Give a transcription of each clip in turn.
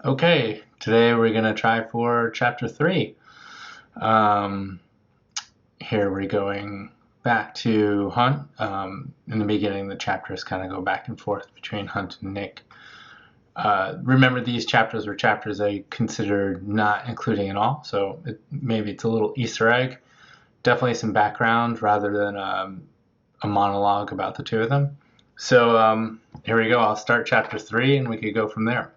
Okay, today we're going to try for chapter 3. Um, Here we're going back to Hunt. In the beginning, the chapters kind of go back and forth between Hunt and Nick. Remember, these chapters were chapters I considered not including at all, so maybe it's a little Easter egg. Definitely some background rather than a monologue about the two of them. So here we go. I'll start chapter 3 and we could go from there.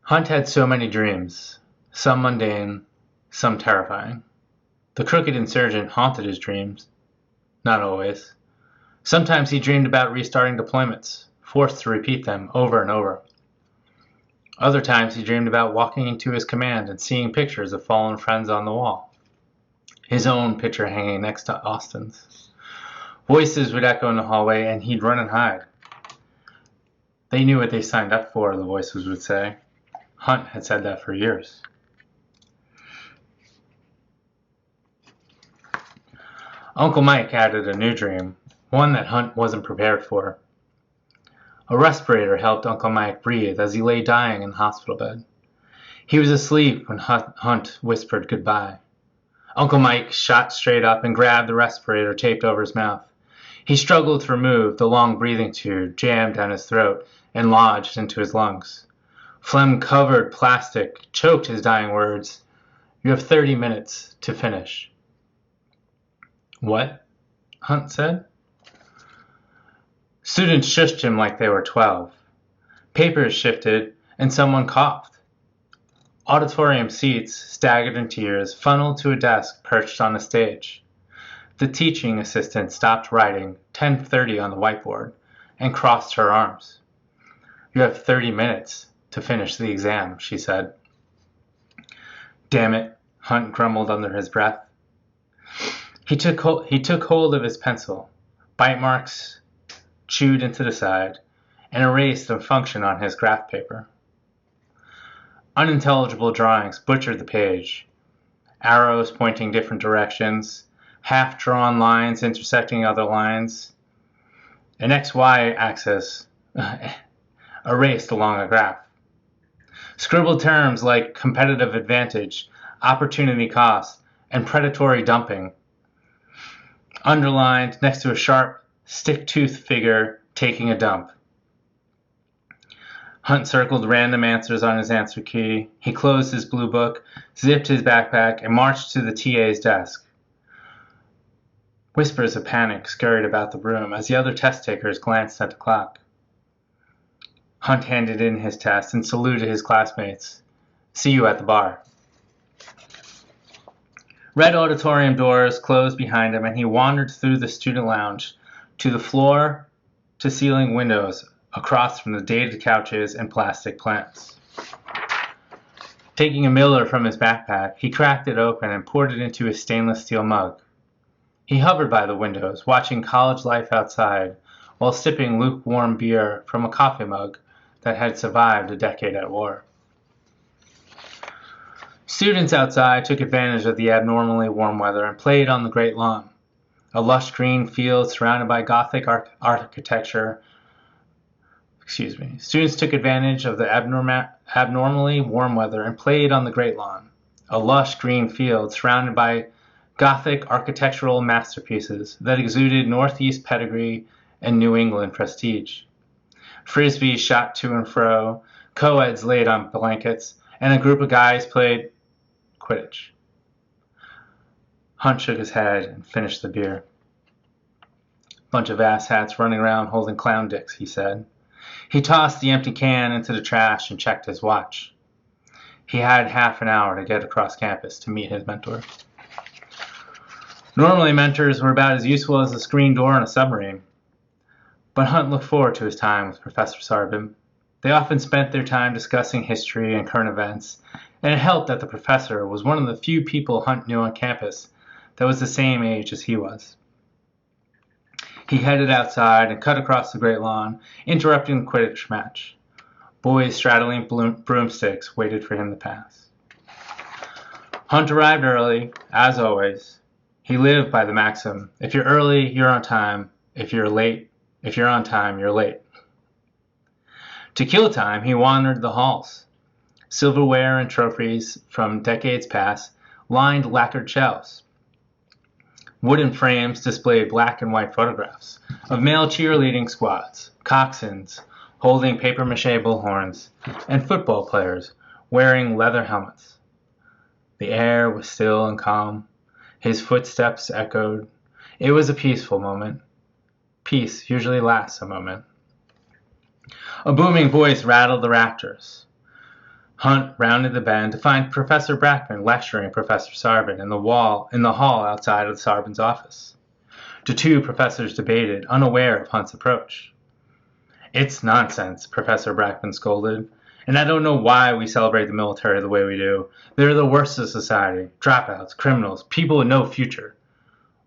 Hunt had so many dreams, some mundane, some terrifying. The crooked insurgent haunted his dreams. Not always. Sometimes he dreamed about restarting deployments, forced to repeat them over and over. Other times he dreamed about walking into his command and seeing pictures of fallen friends on the wall. His own picture hanging next to Austin's. Voices would echo in the hallway and he'd run and hide. They knew what they signed up for, the voices would say. Hunt had said that for years. Uncle Mike added a new dream, one that Hunt wasn't prepared for. A respirator helped Uncle Mike breathe as he lay dying in the hospital bed. He was asleep when Hunt whispered goodbye. Uncle Mike shot straight up and grabbed the respirator taped over his mouth. He struggled to remove the long breathing tube jammed down his throat and lodged into his lungs. Phlegm-covered plastic choked his dying words. You have 30 minutes to finish. What? Hunt said. Students shushed him like they were 12. Papers shifted, and someone coughed. Auditorium seats, staggered in tears, funneled to a desk perched on the stage. The teaching assistant stopped writing 10:30 on the whiteboard and crossed her arms. You have 30 minutes to finish the exam, she said. Damn it, Hunt grumbled under his breath. He took hold of his pencil. Bite marks chewed into the side and erased the function on his graph paper. Unintelligible drawings butchered the page. Arrows pointing different directions, half-drawn lines intersecting other lines, an XY axis erased along a graph. Scribbled terms like competitive advantage, opportunity cost, and predatory dumping, underlined next to a sharp, stick-toothed figure taking a dump. Hunt circled random answers on his answer key. He closed his blue book, zipped his backpack, and marched to the TA's desk. Whispers of panic scurried about the room as the other test takers glanced at the clock. Hunt handed in his test and saluted his classmates. See you at the bar. Red auditorium doors closed behind him and he wandered through the student lounge to the floor-to-ceiling windows across from the dated couches and plastic plants. Taking a Miller from his backpack, he cracked it open and poured it into his stainless steel mug. He hovered by the windows, watching college life outside, while sipping lukewarm beer from a coffee mug that had survived a decade at war. Students outside took advantage of the abnormally warm weather and played on the great lawn, a lush green field surrounded by Gothic architecture. Students took advantage of the abnormally warm weather and played on the great lawn, a lush green field surrounded by Gothic architectural masterpieces that exuded Northeast pedigree and New England prestige. Frisbees shot to and fro, co-eds laid on blankets, and a group of guys played Quidditch. Hunt shook his head and finished the beer. Bunch of asshats running around holding clown dicks, he said. He tossed the empty can into the trash and checked his watch. He had half an hour to get across campus to meet his mentor. Normally, mentors were about as useful as a screen door on a submarine. But Hunt looked forward to his time with Professor Sarbin. They often spent their time discussing history and current events, and it helped that the professor was one of the few people Hunt knew on campus that was the same age as he was. He headed outside and cut across the great lawn, interrupting the Quidditch match. Boys straddling broomsticks waited for him to pass. Hunt arrived early, as always. He lived by the maxim, if you're early, you're on time. If you're late, If you're on time, you're late. To kill time, he wandered the halls. Silverware and trophies from decades past lined lacquered shelves. Wooden frames displayed black and white photographs of male cheerleading squads, coxswains holding papier-mâché bullhorns, and football players wearing leather helmets. The air was still and calm. His footsteps echoed. It was a peaceful moment. Peace usually lasts a moment. A booming voice rattled the rafters. Hunt rounded the bend to find Professor Brackman lecturing Professor Sarban in the hall outside of Sarban's office. The two professors debated, unaware of Hunt's approach. "It's nonsense," Professor Brackman scolded, "and I don't know why we celebrate the military the way we do. They're the worst of society. Dropouts, criminals, people with no future."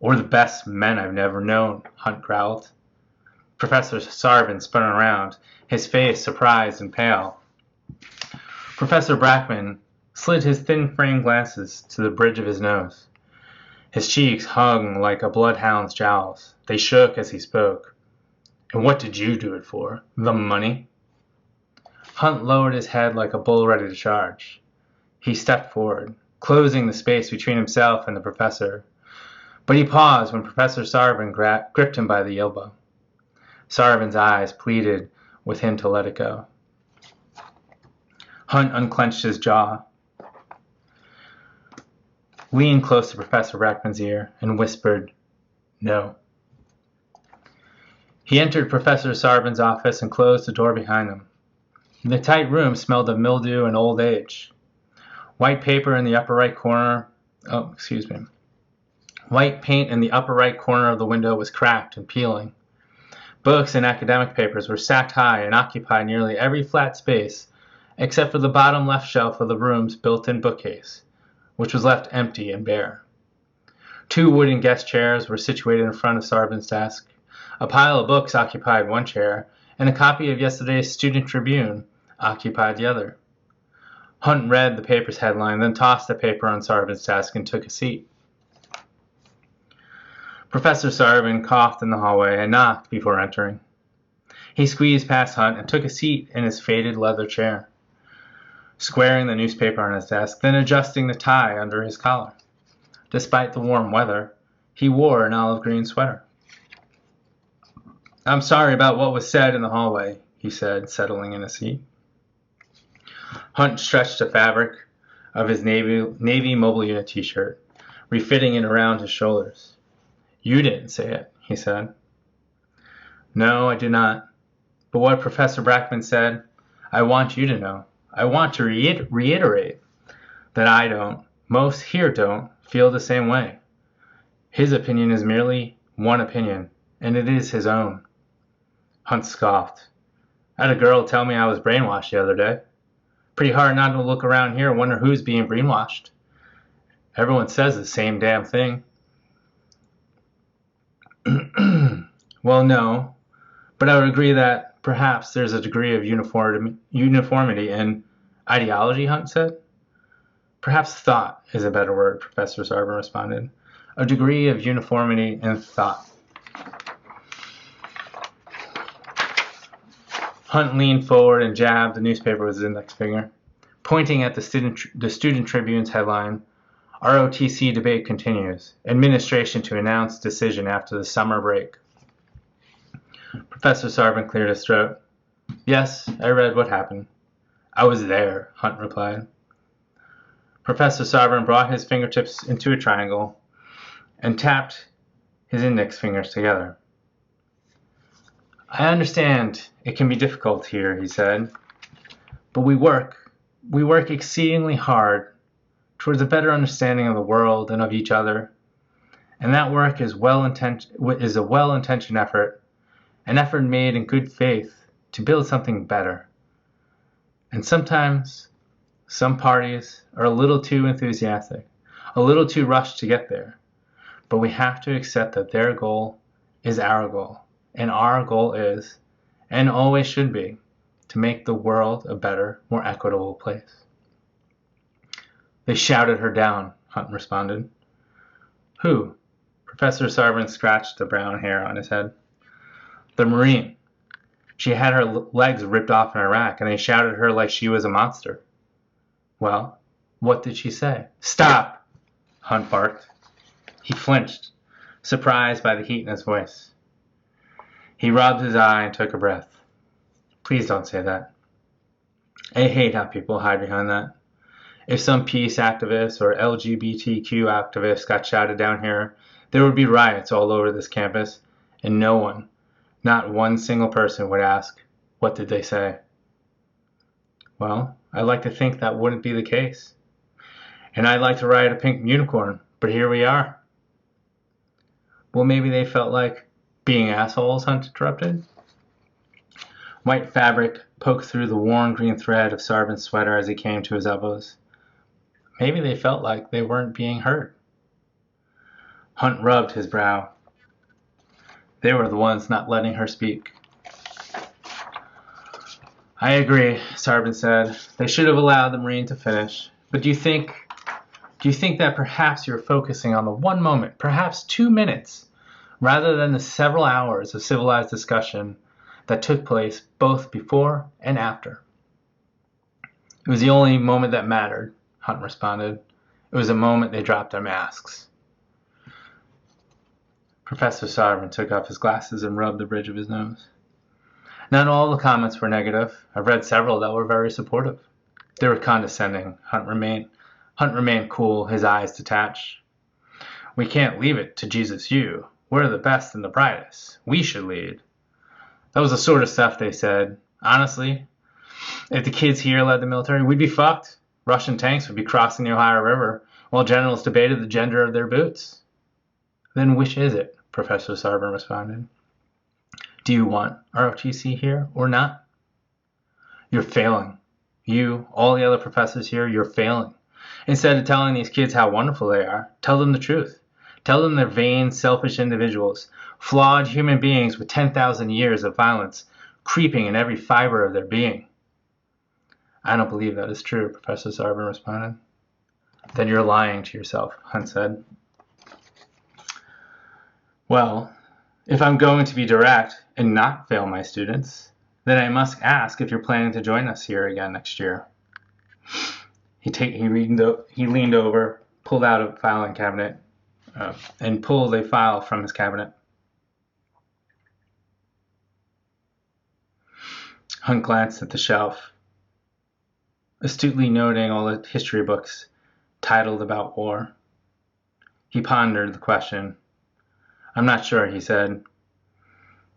"Or the best men I've never known," Hunt growled. Professor Sarban spun around, his face surprised and pale. Professor Brackman slid his thin-framed glasses to the bridge of his nose. His cheeks hung like a bloodhound's jowls. They shook as he spoke. "And what did you do it for? The money?" Hunt lowered his head like a bull ready to charge. He stepped forward, closing the space between himself and the professor. But he paused when Professor Sarban gripped him by the elbow. Sarban's eyes pleaded with him to let it go. Hunt unclenched his jaw, leaned close to Professor Brackman's ear, and whispered, "No." He entered Professor Sarban's office and closed the door behind him. The tight room smelled of mildew and old age. White paper in the upper right corner, White paint in the upper right corner of the window was cracked and peeling. Books and academic papers were stacked high and occupied nearly every flat space except for the bottom left shelf of the room's built-in bookcase, which was left empty and bare. Two wooden guest chairs were situated in front of Sarban's desk. A pile of books occupied one chair, and a copy of yesterday's Student Tribune occupied the other. Hunt read the paper's headline, then tossed the paper on Sarban's desk and took a seat. Professor Sarban coughed in the hallway and knocked before entering. He squeezed past Hunt and took a seat in his faded leather chair, squaring the newspaper on his desk, then adjusting the tie under his collar. Despite the warm weather, he wore an olive green sweater. "I'm sorry about what was said in the hallway," he said, settling in a seat. Hunt stretched the fabric of his Navy Mobile Unit t-shirt, refitting it around his shoulders. "You didn't say it," he said. "No, I did not. But what Professor Brackman said, I want you to know. I want to reiterate that I don't, most here don't, feel the same way. His opinion is merely one opinion, and it is his own." Hunt scoffed. "I had a girl tell me I was brainwashed the other day. Pretty hard not to look around here and wonder who's being brainwashed. Everyone says the same damn thing." "Well, no, but I would agree that perhaps there's a degree of uniformity in ideology," Hunt said. "Perhaps thought is a better word," Professor Sarban responded. "A degree of uniformity in thought." Hunt leaned forward and jabbed the newspaper with his index finger, pointing at the Student Tribune's headline, "ROTC debate continues. Administration to announce decision after the summer break." Professor Sarban cleared his throat. "Yes, I read what happened." "I was there," Hunt replied. Professor Sarban brought his fingertips into a triangle and tapped his index fingers together. "I understand it can be difficult here," he said, "but we work exceedingly hard towards a better understanding of the world and of each other, and that work is a well-intentioned effort, an effort made in good faith to build something better. And sometimes some parties are a little too enthusiastic, a little too rushed to get there, but we have to accept that their goal is our goal, and our goal is, and always should be, to make the world a better, more equitable place." "They shouted her down," Hunt responded. "Who?" Professor Sarban scratched the brown hair on his head. The Marine. She had her legs ripped off in Iraq, and they shouted at her like she was a monster. Well, what did she say? Stop! Hunt barked. He flinched, surprised by the heat in his voice. He rubbed his eye and took a breath. Please don't say that. I hate how people hide behind that. If some peace activists or LGBTQ activists got shouted down here, there would be riots all over this campus, and no one, not one single person, would ask, what did they say? Well, I'd like to think that wouldn't be the case. And I'd like to ride a pink unicorn, but here we are. Well, maybe they felt like being assholes, Hunt interrupted. White fabric poked through the worn green thread of Sarvin's sweater as he came to his elbows. Maybe they felt like they weren't being heard. Hunt rubbed his brow. They were the ones not letting her speak. I agree, Sarvin said. They should have allowed the Marine to finish. But do you think that perhaps you're focusing on the one moment, perhaps 2 minutes, rather than the several hours of civilized discussion that took place both before and after? It was the only moment that mattered, Hunt responded. It was the moment they dropped their masks. Professor Sarvin took off his glasses and rubbed the bridge of his nose. Not all the comments were negative. I've read several that were very supportive. They were condescending. Hunt remained cool, his eyes detached. We can't leave it to Jesus you. We're the best and the brightest. We should lead. That was the sort of stuff they said. Honestly, if the kids here led the military, we'd be fucked. Russian tanks would be crossing the Ohio River while generals debated the gender of their boots. Then which is it? Professor Sarvin responded. Do you want ROTC here or not? You're failing. You, all the other professors here, you're failing. Instead of telling these kids how wonderful they are, tell them the truth. Tell them they're vain, selfish individuals, flawed human beings with 10,000 years of violence creeping in every fiber of their being. I don't believe that is true, Professor Sarvin responded. Then you're lying to yourself, Hunt said. Well, if I'm going to be direct and not fail my students, then I must ask if you're planning to join us here again next year. He leaned over, pulled out a filing cabinet, and pulled a file from his cabinet. Hunt glanced at the shelf, astutely noting all the history books titled about war. He pondered the question. I'm not sure, he said.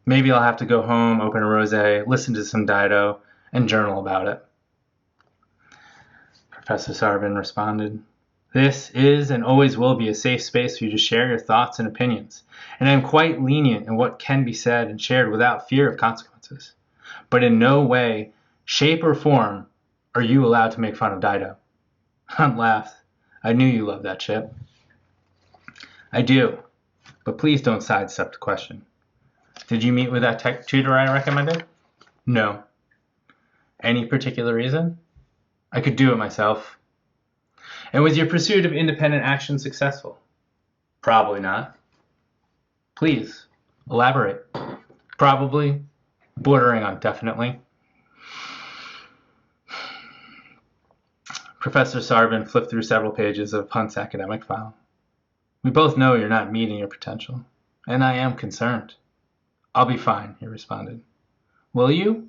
Maybe I'll have to go home, open a rosé, listen to some Dido, and journal about it. Professor Sarvin responded. This is and always will be a safe space for you to share your thoughts and opinions, and I am quite lenient in what can be said and shared without fear of consequences. But in no way, shape, or form are you allowed to make fun of Dido. Hunt laughed. I knew you loved that ship. I do, but please don't sidestep the question. Did you meet with that tech tutor I recommended? No. Any particular reason? I could do it myself. And was your pursuit of independent action successful? Probably not. Please, elaborate. Probably, bordering on definitely. Professor Sarvin flipped through several pages of Hunt's academic file. We both know you're not meeting your potential, and I am concerned. I'll be fine, he responded. Will you?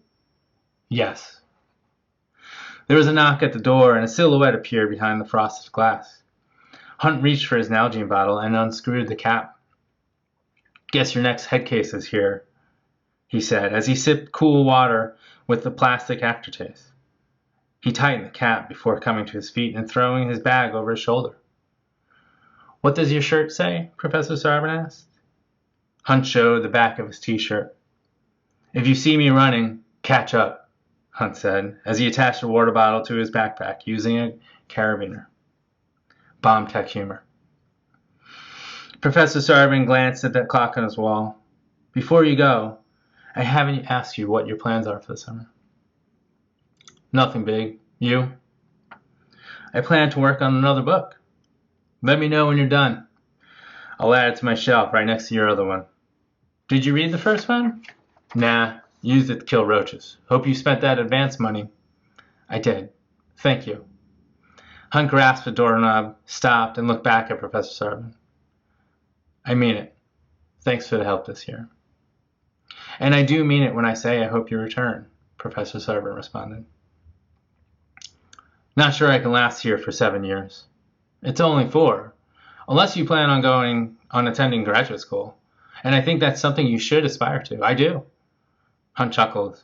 Yes. There was a knock at the door, and a silhouette appeared behind the frosted glass. Hunt reached for his Nalgene bottle and unscrewed the cap. Guess your next head case is here, he said, as he sipped cool water with the plastic aftertaste. He tightened the cap before coming to his feet and throwing his bag over his shoulder. What does your shirt say? Professor Sarvin asked. Hunt showed the back of his t-shirt. If you see me running, catch up, Hunt said, as he attached a water bottle to his backpack using a carabiner. Bomb tech humor. Professor Sarvin glanced at the clock on his wall. Before you go, I haven't asked you what your plans are for the summer. Nothing big. You? I plan to work on another book. Let me know when you're done. I'll add it to my shelf right next to your other one. Did you read the first one? Nah, used it to kill roaches. Hope you spent that advance money. I did. Thank you. Hunt grasped the doorknob, stopped, and looked back at Professor Sarvin. I mean it. Thanks for the help this year. And I do mean it when I say I hope you return, Professor Sarvin responded. Not sure I can last here for 7 years. It's only 4, unless you plan on attending graduate school. And I think that's something you should aspire to. I do. Hunt chuckled.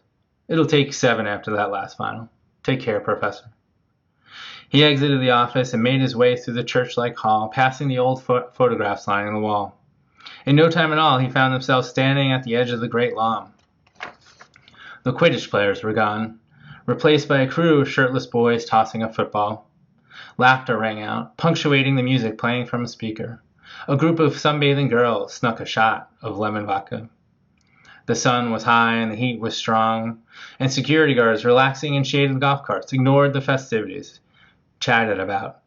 It'll take 7 after that last final. Take care, Professor. He exited the office and made his way through the church-like hall, passing the old photographs lining the wall. In no time at all, he found himself standing at the edge of the great lawn. The Quidditch players were gone, replaced by a crew of shirtless boys tossing a football. Laughter rang out, punctuating the music playing from a speaker. A group of sunbathing girls snuck a shot of lemon vodka. The sun was high and the heat was strong, and security guards relaxing in shaded golf carts ignored the festivities. Chatted about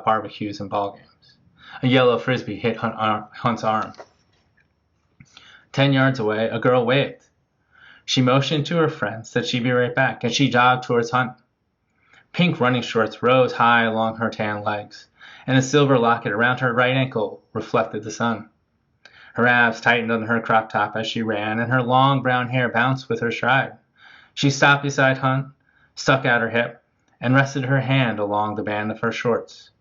barbecues and ball games. A yellow frisbee hit Hunt's arm. 10 yards away, a girl waved. She motioned to her friends that she'd be right back, and she jogged towards Hunt. Pink running shorts rose high along her tan legs, and a silver locket around her right ankle reflected the sun. Her abs tightened under her crop top as she ran, and her long brown hair bounced with her stride. She stopped beside Hunt, stuck out her hip, and rested her hand along the band of her shorts.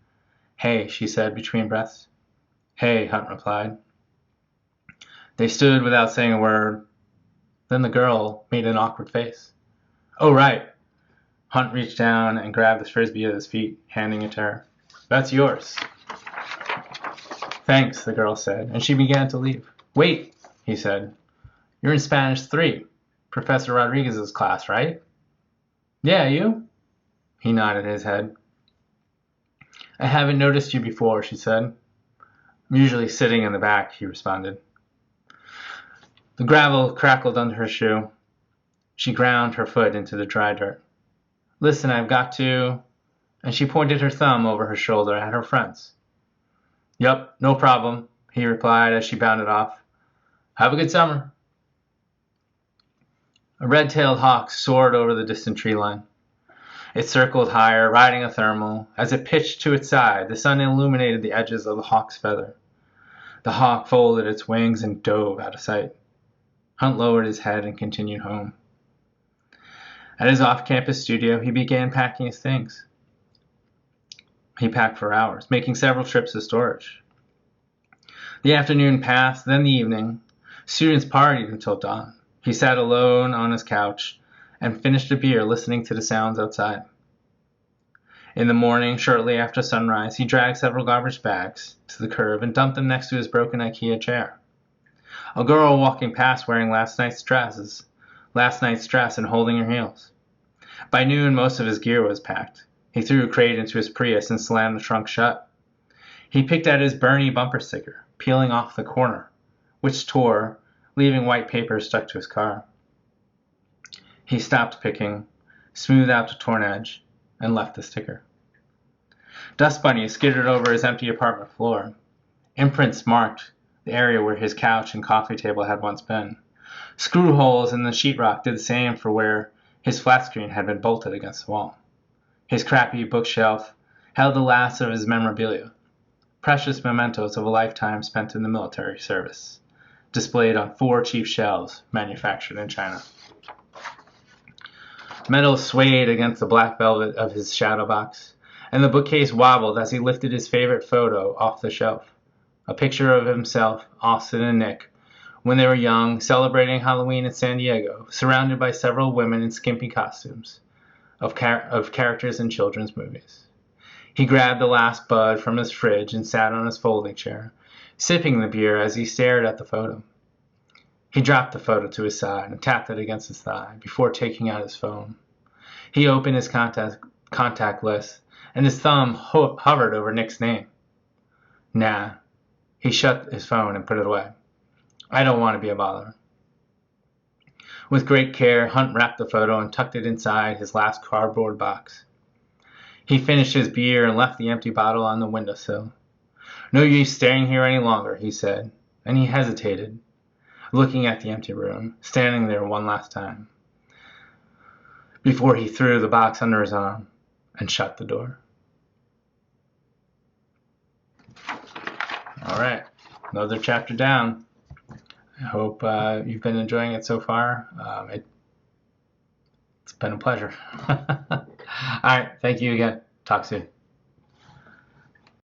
Hey, she said between breaths. Hey, Hunt replied. They stood without saying a word. Then the girl made an awkward face. Oh, right. Hunt reached down and grabbed the frisbee at his feet, handing it to her. That's yours. Thanks, the girl said, and she began to leave. Wait, he said. You're in Spanish 3, Professor Rodriguez's class, right? Yeah, you? He nodded his head. I haven't noticed you before, she said. I'm usually sitting in the back, he responded. The gravel crackled under her shoe. She ground her foot into the dry dirt. Listen, I've got to... And she pointed her thumb over her shoulder at her friends. Yup, no problem, he replied as she bounded off. Have a good summer. A red-tailed hawk soared over the distant tree line. It circled higher, riding a thermal. As it pitched to its side, the sun illuminated the edges of the hawk's feather. The hawk folded its wings and dove out of sight. Hunt lowered his head and continued home. At his off-campus studio, he began packing his things. He packed for hours, making several trips to storage. The afternoon passed, then the evening. Students partied until dawn. He sat alone on his couch and finished a beer listening to the sounds outside. In the morning, shortly after sunrise, he dragged several garbage bags to the curb and dumped them next to his broken IKEA chair. A girl walking past wearing last night's dress and holding her heels. By noon, most of his gear was packed. He threw a crate into his Prius and slammed the trunk shut. He picked at his Bernie bumper sticker, peeling off the corner, which tore, leaving white paper stuck to his car. He stopped picking, smoothed out the torn edge, and left the sticker. Dust bunnies skittered over his empty apartment floor. Imprints marked the area where his couch and coffee table had once been. Screw holes in the sheetrock did the same for where his flat screen had been bolted against the wall. His crappy bookshelf held the last of his memorabilia, precious mementos of a lifetime spent in the military service, displayed on 4 cheap shelves manufactured in China. Metal swayed against the black velvet of his shadow box, and the bookcase wobbled as he lifted his favorite photo off the shelf, a picture of himself, Austin, and Nick, when they were young, celebrating Halloween in San Diego, surrounded by several women in skimpy costumes of characters in children's movies. He grabbed the last bud from his fridge and sat on his folding chair, sipping the beer as he stared at the photo. He dropped the photo to his side and tapped it against his thigh before taking out his phone. He opened his contact list, and his thumb hovered over Nick's name. Nah. He shut his phone and put it away. I don't want to be a bother. With great care, Hunt wrapped the photo and tucked it inside his last cardboard box. He finished his beer and left the empty bottle on the windowsill. No use staying here any longer, he said, and he hesitated. looking at the empty room, standing there one last time, before he threw the box under his arm and shut the door. All right, another chapter down. I hope you've been enjoying it so far. It's been a pleasure. All right, thank you again. Talk soon.